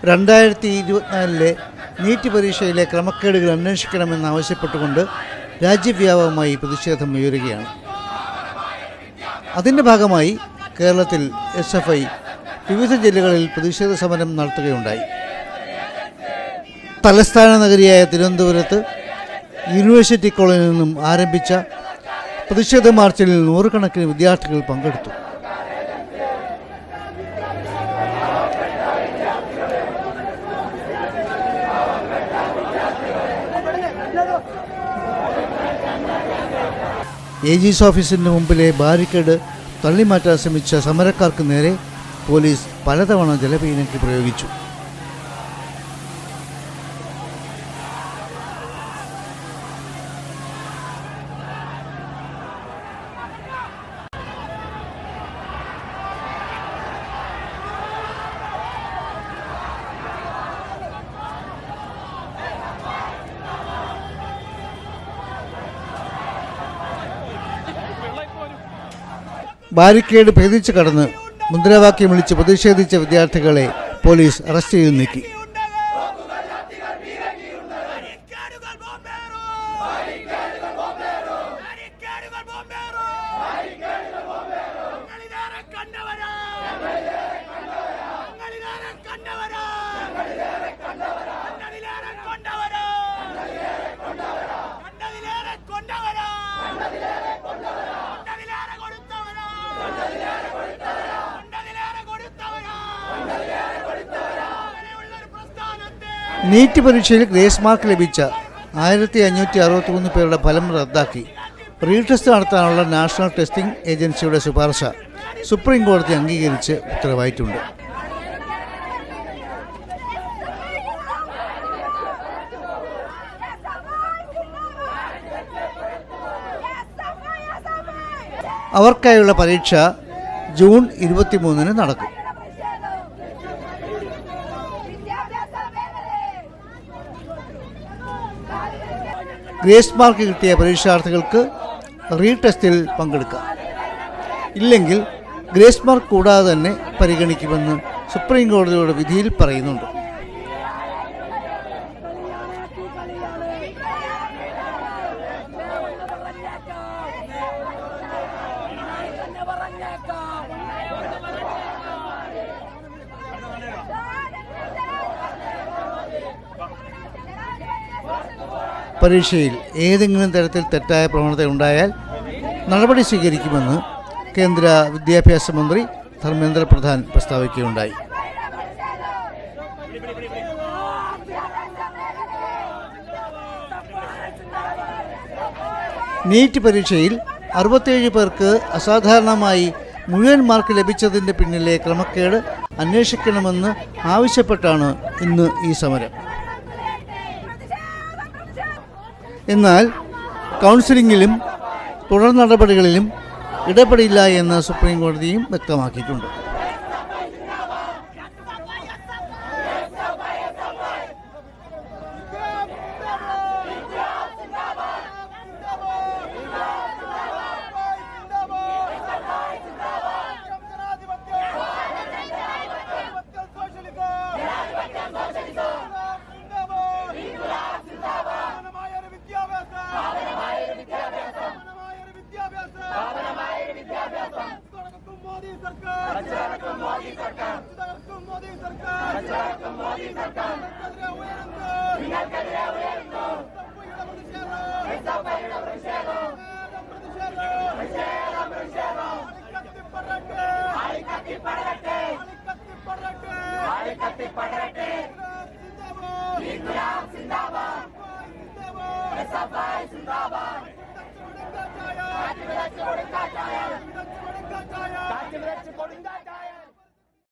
2024 NEET പരീക്ഷയിലെ ക്രമക്കേടുകൾ അന്വേഷിക്കണമെന്നാവശ്യപ്പെട്ടുകൊണ്ട് രാജ്യവ്യാപകമായി പ്രതിഷേധം ഉയരുകയാണ്. അതിൻ്റെ ഭാഗമായി കേരളത്തിൽ SFI വിവിധ ജില്ലകളിൽ പ്രതിഷേധ സമരം നടത്തുകയുണ്ടായി. തലസ്ഥാന നഗരിയായ തിരുവനന്തപുരത്ത് യൂണിവേഴ്സിറ്റി കോളേജിൽ നിന്നും ആരംഭിച്ച പ്രതിഷേധ മാർച്ചിൽ നൂറുകണക്കിന് വിദ്യാർത്ഥികൾ പങ്കെടുത്തു. AG's ഓഫീസിന് മുമ്പിലെ ബാരിക്കേഡ് തള്ളിമാറ്റാൻ ശ്രമിച്ച സമരക്കാർക്ക് നേരെ പോലീസ് പലതവണ ജലപീരങ്കി പ്രയോഗിച്ചു. ബാരിക്കേഡ് ഭേദിച്ച് കടന്ന് മുദ്രാവാക്യം വിളിച്ച് പ്രതിഷേധിച്ച വിദ്യാർത്ഥികളെ പോലീസ് അറസ്റ്റ് ചെയ്ത് നീക്കി. നീറ്റ് പരീക്ഷയിൽ ഗ്രേസ് മാർക്ക് ലഭിച്ച 1563 പേരുടെ ഫലം റദ്ദാക്കി റീടെസ്റ്റ് നടത്താനുള്ള നാഷണൽ ടെസ്റ്റിംഗ് ഏജൻസിയുടെ ശുപാർശ സുപ്രീം കോടതി അംഗീകരിച്ച് ഉത്തരവായിട്ടുണ്ട്. അവർക്കായുള്ള പരീക്ഷ ജൂൺ 23 നടക്കും. ഗ്രേസ് മാർക്ക് കിട്ടിയ പരീക്ഷാർത്ഥികൾക്ക് റീടെസ്റ്റിൽ പങ്കെടുക്കാം. ഇല്ലെങ്കിൽ ഗ്രേസ് മാർക്ക് കൂടാതെ തന്നെ പരിഗണിക്കുമെന്ന് സുപ്രീം കോടതിയുടെ വിധിയിൽ പറയുന്നുണ്ട്. പരീക്ഷയിൽ ഏതെങ്കിലും തരത്തിൽ തെറ്റായ പ്രവണത ഉണ്ടായാൽ നടപടി സ്വീകരിക്കുമെന്ന് കേന്ദ്ര വിദ്യാഭ്യാസ മന്ത്രി ധർമ്മേന്ദ്ര പ്രധാൻ പ്രസ്താവിക്കുകയുണ്ടായി. നീറ്റ് പരീക്ഷയിൽ 67 പേർക്ക് അസാധാരണമായി മുഴുവൻ മാർക്ക് ലഭിച്ചതിൻ്റെ പിന്നിലെ ക്രമക്കേട് അന്വേഷിക്കണമെന്ന് ആവശ്യപ്പെട്ടാണ് ഇന്ന് ഈ സമരം. എന്നാൽ കൗൺസിലിംഗിലും തുടർ നടപടികളിലും ഇടപെടില്ല എന്ന് സുപ്രീം കോടതിയും വ്യക്തമാക്കിയിട്ടുണ്ട്. ജിന്ദാബാദ്